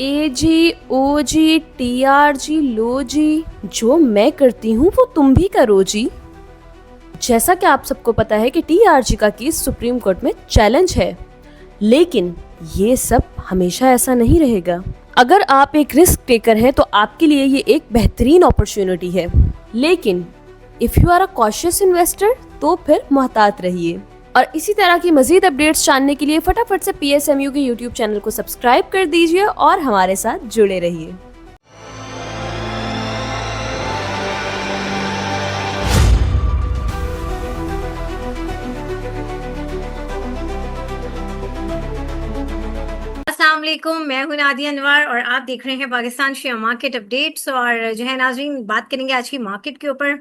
ए जी, ओ जी, T R G, लो जी, जो मैं करती हूँ वो तुम भी करो जी। जैसा कि आप सबको पता है कि टी आर जी का केस सुप्रीम कोर्ट में चैलेंज है, लेकिन ये सब हमेशा ऐसा नहीं रहेगा। अगर आप एक रिस्क टेकर हैं तो आपके लिए ये एक बेहतरीन अपॉर्चुनिटी है, लेकिन if you are a cautious investor तो फिर मुहतात रहिए। और इसी तरह की मजीद अपडेट्स जानने के लिए फटाफट से PSMU के YouTube चैनल को सब्सक्राइब कर दीजिए और हमारे साथ जुड़े रहिए। अस्सलाम वालेकुम, मैं हूं नादिया अनवर और आप देख रहे हैं पाकिस्तान शेयर मार्केट अपडेट्स। और जो है नाजरीन, बात करेंगे आज की मार्केट के ऊपर।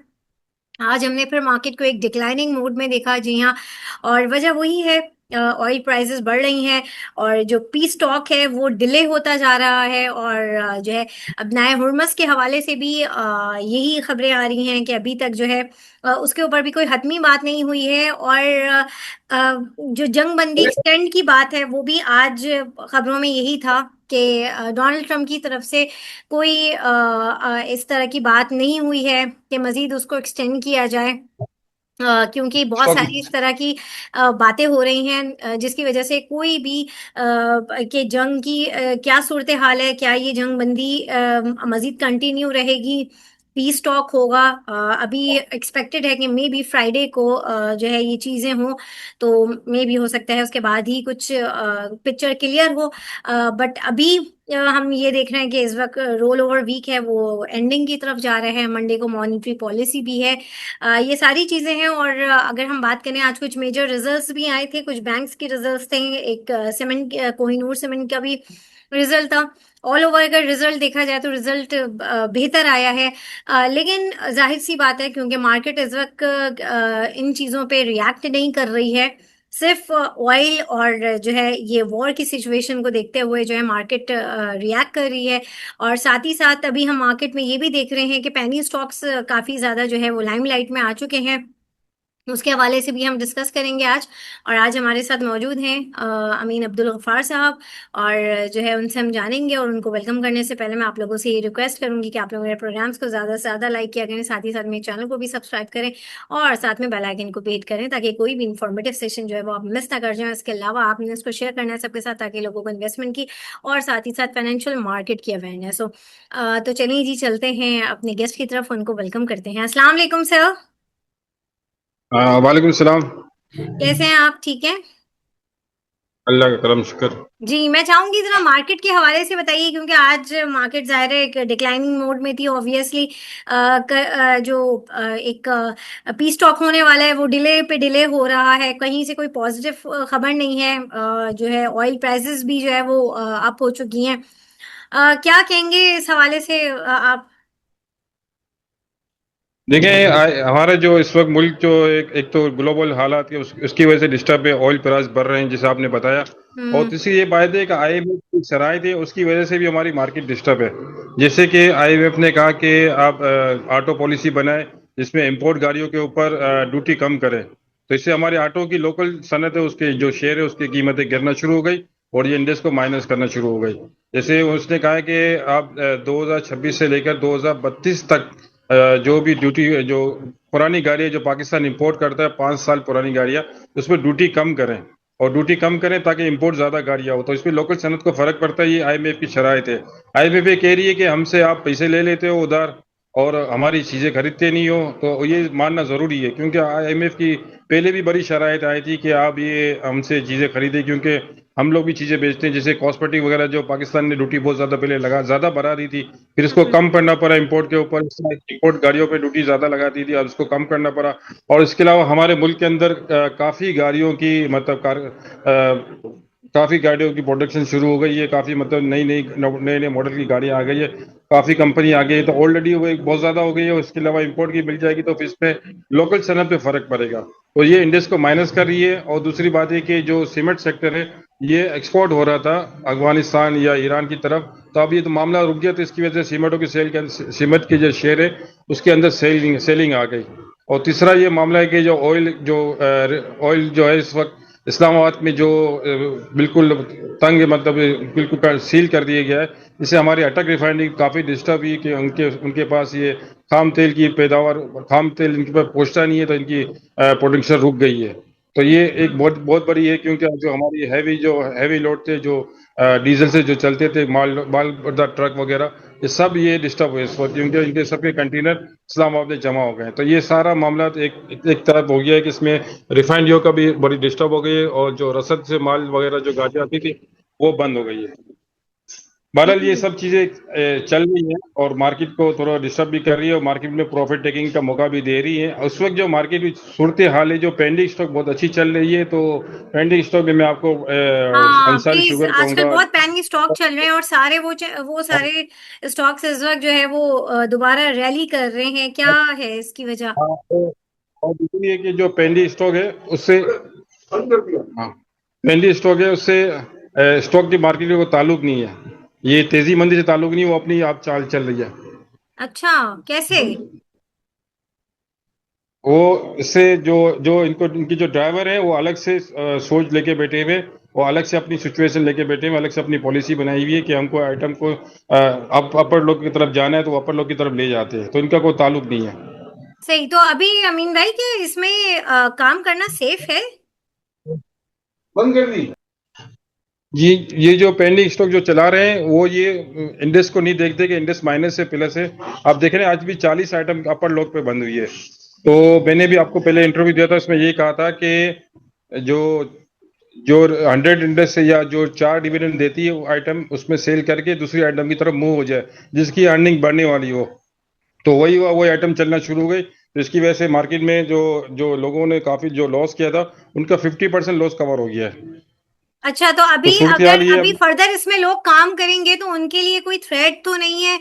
आज हमने फिर मार्केट को एक डिक्लाइनिंग मोड में देखा, जी हाँ। और वजह वही है, ऑयल प्राइसेस बढ़ रही हैं और जो पी स्टॉक है वो डिले होता जा रहा है। और जो है अब नए हुर्मस के हवाले से भी यही खबरें आ रही हैं कि अभी तक जो है उसके ऊपर भी कोई हतमी बात नहीं हुई है। और जो जंग बंदी एक्सटेंड की बात है वो भी आज खबरों में यही था कि डोनाल्ड ट्रंप की तरफ से कोई इस तरह की बात नहीं हुई है कि मजीद उसको एक्सटेंड किया जाए, क्योंकि बहुत सारी इस तरह की बातें हो रही हैं, जिसकी वजह से कोई भी के जंग की क्या सूरत हाल है, क्या ये जंग बंदी मजीद कंटिन्यू रहेगी, पीस टॉक होगा। अभी एक्सपेक्टेड है कि मे बी फ्राइडे को जो है ये चीज़ें हों, तो मे बी हो सकता है उसके बाद ही कुछ पिक्चर क्लियर हो। बट अभी हम ये देख रहे हैं कि इस वक्त रोल ओवर वीक है, वो एंडिंग की तरफ जा रहे हैं। मंडे को मॉनेटरी पॉलिसी भी है, ये सारी चीज़ें हैं। और अगर हम बात करें, आज कुछ मेजर रिजल्ट्स भी आए थे, कुछ बैंक्स के रिजल्ट्स थे, एक सीमेंट, कोहिनूर सीमेंट का भी रिजल्ट था। ऑल ओवर अगर रिजल्ट देखा जाए तो रिजल्ट बेहतर आया है, लेकिन जाहिर सी बात है क्योंकि मार्केट इस वक्त इन चीज़ों पे रिएक्ट नहीं कर रही है। सिर्फ ऑयल और जो है ये वॉर की सिचुएशन को देखते हुए जो है मार्केट रिएक्ट कर रही है। और साथ ही साथ अभी हम मार्केट में ये भी देख रहे हैं कि पेनी स्टॉक्स काफ़ी ज़्यादा जो है वो लाइमलाइट में आ चुके हैं, उसके हवाले से भी हम डिस्कस करेंगे आज। और आज हमारे साथ मौजूद हैं अमीन अब्दुल गफ्फार साहब, और जो है उनसे हम जानेंगे। और उनको वेलकम करने से पहले मैं आप लोगों से ये रिक्वेस्ट करूंगी कि आप लोग मेरे प्रोग्राम्स को ज़्यादा से ज़्यादा लाइक किया करें, साथ ही साथ मेरे चैनल को भी सब्सक्राइब करें और साथ में बेल आइकन को भी हिट करें, ताकि कोई भी इंफॉर्मेटिव सेशन जो है वो आप मिस ना कर जाएं। इसके अलावा आपने इसको शेयर करना है सबके साथ, ताकि लोगों को इन्वेस्टमेंट की और साथ ही साथ फाइनेंशियल मार्केट की अवेयरनेस हो। तो चलिए जी, चलते हैं अपने गेस्ट की तरफ, उनको वेलकम करते हैं। अस्सलाम वालेकुम सर। वालेकुम सलाम। कैसे हैं आप? ठीक हैं? अल्लाह का करम शुक्र। जी, मैं चाहूंगी जरा मार्केट के हवाले से बताइए, क्योंकि आज मार्केट जाहिर है एक डिक्लाइनिंग मोड में थी ऑब्वियसली। जो एक पी स्टॉक होने वाला है वो डिले पे डिले हो रहा है, कहीं से कोई पॉजिटिव खबर नहीं है। जो है ऑयल प्राइसेस भी जो है वो अप हो चुकी हैं। क्या कहेंगे इस हवाले से आप? देखें, हमारा जो इस वक्त मुल्क जो एक तो ग्लोबल हालात के उसकी वजह से डिस्टर्ब है, ऑयल प्राइस बढ़ रहे हैं जैसे आपने बताया। और तीसरी ये बात है कि IMF की शराइत है, उसकी वजह से भी हमारी मार्केट डिस्टर्ब है। जैसे कि IMF ने कहा कि आप ऑटो पॉलिसी बनाए जिसमें इंपोर्ट गाड़ियों के ऊपर ड्यूटी कम करें, तो इससे हमारे ऑटो की लोकल सनत है उसके जो शेयर है उसकी कीमतें गिरना शुरू हो गई और ये इंडेक्स को माइनस करना शुरू हो गई। जैसे उसने कहा कि आप 2026 से लेकर 2032 तक जो भी ड्यूटी जो पुरानी गाड़ियाँ जो पाकिस्तान इंपोर्ट करता है 5 साल पुरानी गाड़ियाँ, उसमें ड्यूटी कम करें और ड्यूटी कम करें ताकि इंपोर्ट ज़्यादा गाड़ियाँ हो, तो इसमें लोकल सनत को फ़र्क पड़ता है। ये IMF की शराइत है। IMF ये कह रही है कि हमसे आप पैसे ले लेते हो उधार और हमारी चीज़ें खरीदते नहीं हो, तो ये मानना ज़रूरी है, क्योंकि IMF की पहले भी बड़ी शराइत आई थी कि आप ये हमसे चीज़ें खरीदें, क्योंकि हम लोग भी चीज़ें बेचते हैं। जैसे कॉस्मेटिक वगैरह जो पाकिस्तान ने ड्यूटी बहुत ज़्यादा पहले ज़्यादा बढ़ा दी थी, फिर इसको कम करना पड़ा इंपोर्ट के ऊपर। इंपोर्ट गाड़ियों पे ड्यूटी ज़्यादा लगा दी थी, अब इसको कम करना पड़ा। और इसके अलावा हमारे मुल्क के अंदर काफ़ी गाड़ियों की काफ़ी गाड़ियों की प्रोडक्शन शुरू हो गई है, काफ़ी मतलब नए नए मॉडल की गाड़ियाँ आ गई है, काफ़ी कंपनी आ गई है, तो ऑलरेडी वो एक बहुत ज़्यादा हो गई है। उसके अलावा इंपोर्ट की मिल जाएगी तो फिर इसमें लोकल सनत पे फ़र्क पड़ेगा, तो ये इंडेक्स को माइनस कर रही है। और दूसरी बात है कि जो सीमेंट सेक्टर है ये एक्सपोर्ट हो रहा था अफगानिस्तान या ईरान की तरफ, तो अब ये तो मामला रुक गया, तो इसकी वजह से सीमेंटों की सीमेंट के जो शेयर है उसके अंदर सेलिंग आ गई। और तीसरा ये मामला है कि जो ऑयल जो है इस वक्त इस्लामाबाद में जो बिल्कुल तंग मतलब बिल्कुल सील कर दिया गया है, इससे हमारी अटक रिफाइनरी काफ़ी डिस्टर्ब हुई कि उनके उनके पास ये खाम तेल की पैदावार, खाम तेल इनके पास पहुंचता नहीं है, तो इनकी प्रोडक्शन रुक गई है। तो ये एक बहुत बहुत बड़ी है, क्योंकि जो हमारी हैवी लोड थे, जो डीजल से जो चलते थे, माल माल ट्रक वगैरह, ये सब ये डिस्टर्ब हुए इस वक्त, क्योंकि इनके सबके कंटेनर इस्लामाबाद में जमा हो गए। तो ये सारा मामला एक तरफ हो गया है कि इसमें रिफाइनरियों का भी बड़ी डिस्टर्ब हो गई है, और जो रसद से माल वगैरह जो गाड़ी आती थी वो बंद हो गई है। बहरहाल ये सब चीजें चल रही हैं और मार्केट को थोड़ा डिस्टर्ब भी कर रही है, और मार्केट में प्रॉफिट टेकिंग का मौका भी दे रही है। उस वक्त जो मार्केट की सूरत हाल है, जो पेंडिंग स्टॉक बहुत अच्छी चल रही है, तो पेंडिंग स्टॉक में मैं आपको हाँ अंसारी प्लीज, शुगर आजकल कहूंगा। बहुत पैनिक स्टॉक चल रहे हैं और सारे वो सारे स्टॉक्स इस वक्त जो है वो दोबारा रैली कर रहे हैं, क्या है इसकी वजह? हाँ, और दूसरी है कि जो पेंडी स्टॉक है उससे, हाँ, पेंडी स्टॉक है उससे स्टॉक की मार्केट को ताल्लुक नहीं है, ये तेजी मंदी से ताल्लुक नहीं, वो अपनी आप चाल चल रही है। अच्छा, कैसे? वो इससे जो जो इनको इनकी जो ड्राइवर है वो अलग से सोच लेके बैठे हुए, वो अलग से अपनी सिचुएशन लेके बैठे हुए, अलग से अपनी पॉलिसी बनाई हुई है कि हमको आइटम को अपर लोग की तरफ जाना है तो वो अपर लोग की तरफ ले जाते हैं, तो इनका कोई ताल्लुक नहीं है। सही। तो अभी अमीन भाई, क्या इसमें काम करना सेफ है? बंद कर दी ये जो पेंडिंग स्टॉक जो चला रहे हैं, वो ये इंडेक्स को नहीं देखते कि इंडेक्स माइनस से प्लस है। आप देख रहे हैं आज भी 40 आइटम अपर लोग पे बंद हुई है। तो मैंने भी आपको पहले इंटरव्यू दिया था, उसमें ये कहा था कि जो जो 100 इंडेक्स है या जो 4 डिविडेंड देती है वो आइटम, उसमें सेल करके दूसरी आइटम की तरफ मूव हो जाए जिसकी अर्निंग बढ़ने वाली हो, तो वही हुआ, वही आइटम चलना शुरू हो गई। तो इसकी वजह से मार्केट में जो जो लोगों ने काफी जो लॉस किया था, उनका 50% लॉस कवर हो गया है। अच्छा, तो तो अभी सूरत हाल अगर ये अभी फर्दर इसमें लोग काम करेंगे तो उनके लिए कोई थ्रेट तो नहीं है?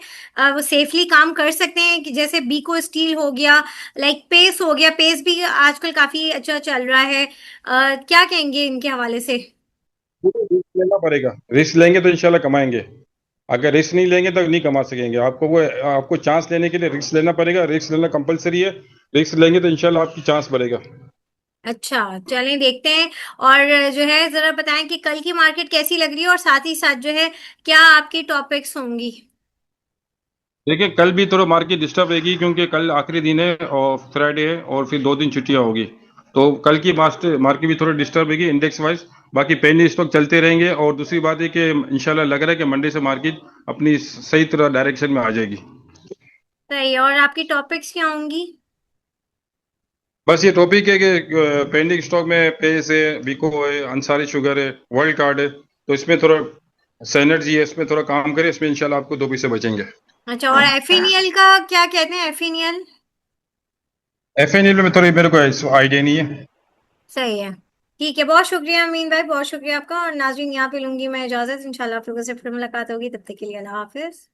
वो सेफली काम कर सकते हैं? कि जैसे बीको स्टील हो गया, लाइक पेस हो गया, पेस भी आजकल काफी अच्छा चल रहा है, क्या कहेंगे इनके हवाले से? रिस्क लेना पड़ेगा, रिस्क लेंगे तो इंशाल्लाह कमाएंगे, अगर रिस्क नहीं लेंगे तो नहीं कमा सकेंगे। आपको चांस लेने के लिए रिस्क लेना पड़ेगा, रिस्क लेना कंपलसरी है, रिस्क लेंगे तो इंशाल्लाह आपकी चांस बढ़ेगा। अच्छा, चलें देखते हैं। और जो है जरा बताएं कि कल की मार्केट कैसी लग रही है, और साथ ही साथ जो है क्या आपकी टॉपिक्स होंगी? देखिए, कल भी थोड़ा मार्केट डिस्टर्ब रहेगी, क्योंकि कल आखिरी दिन है और फ्राइडे है, और फिर 2 दिन छुट्टियां होगी, तो कल की मार्केट भी थोड़ा डिस्टर्ब रहेगी इंडेक्स वाइज। बाकी पेनी स्टॉक चलते रहेंगे, और दूसरी बात है कि इंशाल्लाह लग रहा है कि मंडे से मार्केट अपनी सही तरह डायरेक्शन में आ जाएगी। सही। और आपकी टॉपिक्स क्या होंगी? बस ये टॉपिक है कि पेंडिंग स्टॉक में पेस है, बिको है, अंसारी शुगर है, वर्ल्ड कार्ड है, तो इसमें थोड़ा सैनर्जी है, इसमें थोड़ा काम करें, इसमें इंशाल्लाह आपको 2 पैसे बचेंगे। अच्छा, और एफएनएल का क्या कहते हैं, एफएनएल? एफएनएल में थोड़ी मेरे को आइडिया नहीं है। सही है। ठीक है, बहुत शुक्रिया अमीन भाई, बहुत शुक्रिया आपका। और नाज़रीन, यहाँ पे लूंगी मैं इजाजत, इंशाल्लाह आप लोगों से फिर मुलाकात होगी, तब तक के लिए अल्लाह हाफिज।